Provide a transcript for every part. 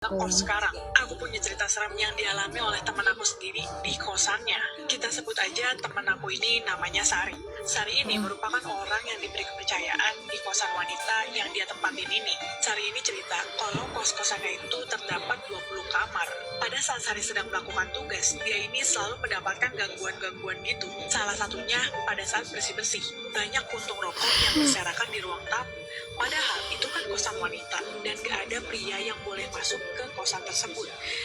Kos sekarang, aku punya cerita seram yang dialami oleh teman aku sendiri di kosannya. Kita sebut aja teman aku ini namanya Sari. Sari ini merupakan orang yang diberi kepercayaan di kosan wanita yang dia tempatin ini. Sari ini cerita kalau kos-kosannya itu terdapat 20 kamar. Pada saat Sari sedang melakukan tugas, dia ini selalu mendapatkan gangguan-gangguan gitu. Salah satunya pada saat bersih-bersih. Banyak puntung rokok yang berserakan di ruang tamu. Padahal itu kan kosan wanita dan gak ada pria yang boleh masuk ke kosan tersebut.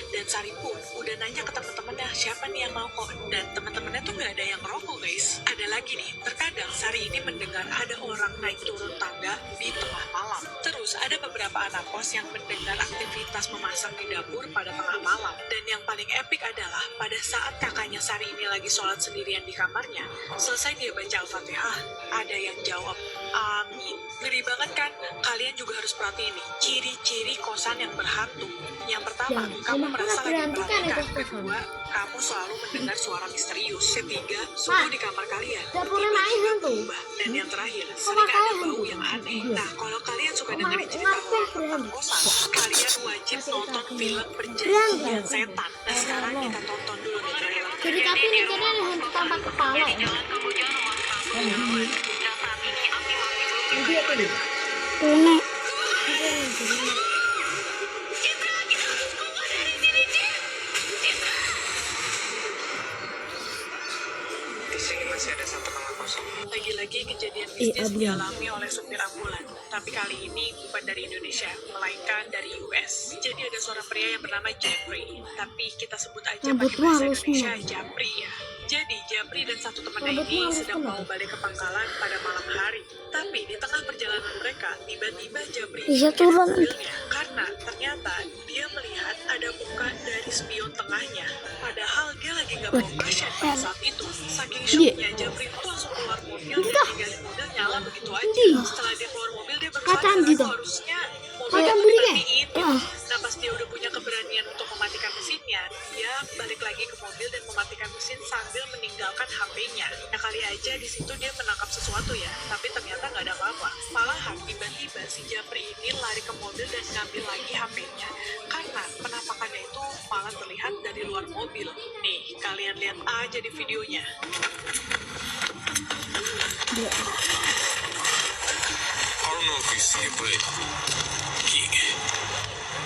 Dan Sari pun udah nanya ke teman-temannya siapa nih yang mau kok. Dan teman-temannya tuh gak ada yang ngerokok guys. Ada lagi nih, terkadang Sari ini mendengar ada orang naik turun tangga di tengah malam. Terus ada beberapa anak kos yang mendengar aktivitas memasak di dapur pada tengah malam. Dan yang paling epik adalah pada saat kakaknya Sari ini lagi sholat sendirian di kamarnya, selesai dia baca Al-Fatihah, ada yang jawab amin. Ngeri banget kan? Kalian juga harus perhatiin nih ciri-ciri kosan yang berhantu. Yang pertama, kamu merasa lagi memperhatikan. Kedua, kamu selalu mendengar suara misterius. Ketiga, suhu di kamar kalian tiba-tiba berubah. Dan yang terakhir, sering ada bau yang aneh. Nah, kalau kalian suka dengerin cerita horor tentang kosan, kalian wajib nonton film Perjanjian Setan. Nah, sekarang kita tonton dulu nih trailer. Jadi tapi rencananya ada hantu tanpa kepala ya? Nenek. Di sini masih ada satu kamar kosong. Lagi-lagi kejadian mistis dialami oleh supir ambulan. Tapi kali ini bukan dari Indonesia, melainkan dari US. Jadi ada seorang pria yang bernama Jeffrey. Tapi kita sebut aja pakai bahasa Indonesia Japri ya. Jadi Japri dan satu temannya ini sedang mau balik ke pangkalan pada malam hari. Tapi di tengah perjalanan mereka, tiba-tiba Japri turun mobilnya. Karena ternyata dia melihat ada muka dari spion tengahnya. Padahal dia lagi gak mau pasien pada saat itu. Saking shocknya, Japri itu langsung keluar mobil dan tinggalin mobil nyala begitu aja. Setelah dia keluar mobil, dia baru sadar kalau harusnya mobilnya tuh dimatiin gitu. Nah pas dia udah punya keberanian untuk mematikan mesinnya, dia balik lagi ke mobil dan mematikan mesin sambil meninggalkan HP-nya. Nah kali aja di situ dia menangkap sesuatu ya, tapi ternyata nggak ada apa-apa. Malahan tiba-tiba si Japri ini lari ke mobil dan ngambil lagi HP-nya karena penampakannya itu malah terlihat dari luar mobil. Nih kalian lihat aja di videonya. I don't know if you see it, but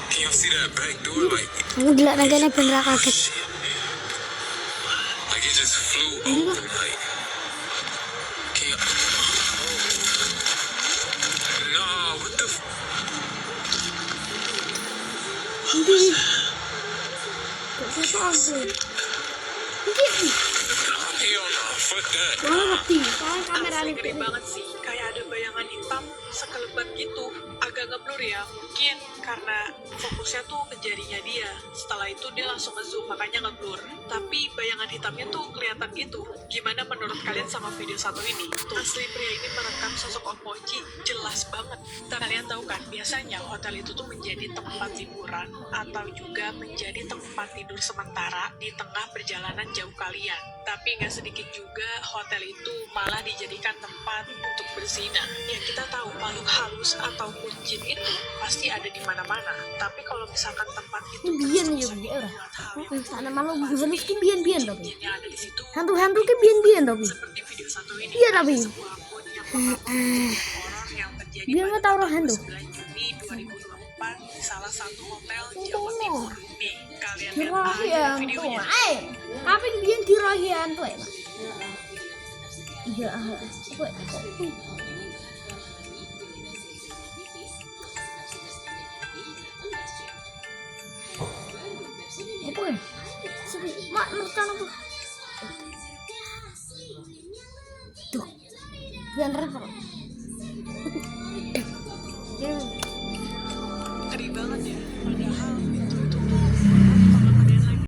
can you see that back door? Like, Kamu gila naganya beneran kaget. shit. Like it just flew open. Like, can you? Nah, what the? Hell no, fuck that. Kameranya Gede banget sih, kayak ada bayangan hitam sekelebat gitu, agak ngeblur ya, mungkin karena fokusnya tuh ke jarinya dia. Setelah itu dia langsung ngezoom, makanya ngeblur. Tapi bayangan hitamnya tuh kelihatan gitu. Gimana menurut kalian sama video satu ini? Tuh, asli pria ini merekam sosok Om Mochi, jelas banget. Dan kalian tahu kan, biasanya hotel itu tuh menjadi tempat liburan atau juga menjadi tempat tidur sementara di tengah perjalanan jauh kalian. Tapi nggak sedikit juga hotel itu malah dijadikan tempat untuk berzina. Ya kita tahu makhluk halus ataupun jin itu pasti ada di mana-mana. Tapi kalau misalkan tempat itu biyen terus ya membuat ora. hal yang Sana malu bonus ki biyen tapi. jin yang ada di situ Hantu-hantu ki biyen tapi. seperti video satu ini. Iya, tapi. Ada sebuah akun yang mengaku kejadian horor yang terjadi Biar pada nggak tahu tanggal hantu. 9 Juni 2024 di salah satu hotel Jawa Timur. Nih, kalian lihat Dirahi aja hantu. videonya. Tapi biyen dirahi hantu ya. Iya, apa ya? Sepi, mak mereka apa? Tuh, bukan repot.